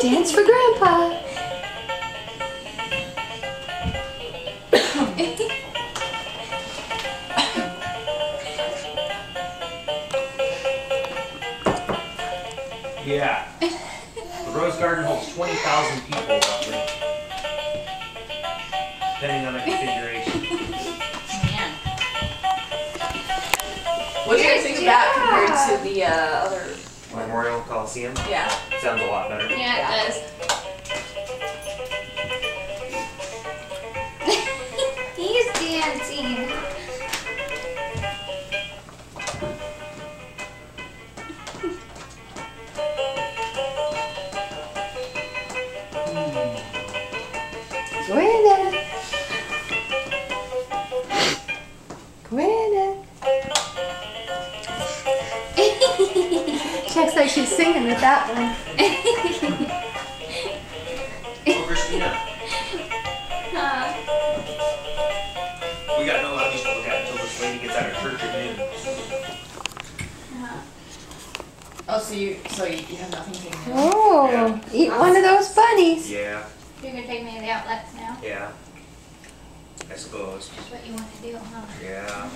Dance for Grandpa. Yeah. The Rose Garden holds 20,000 people roughly, depending on the configuration. Man. What do you guys think of that compared to the other Memorial Coliseum? Yeah. Sounds a lot better. Yeah, it does. He's dancing. Gwyneth. Gwyneth. She looks like she's singing with that one. Oh, Christina. We got no ladies to look at until this lady gets out of church at noon. Oh, so you have nothing to do. Oh, Yeah. eat one of those bunnies. Yeah, You're gonna take me to the outlets now? yeah. I suppose. That's what you want to do, huh? Yeah.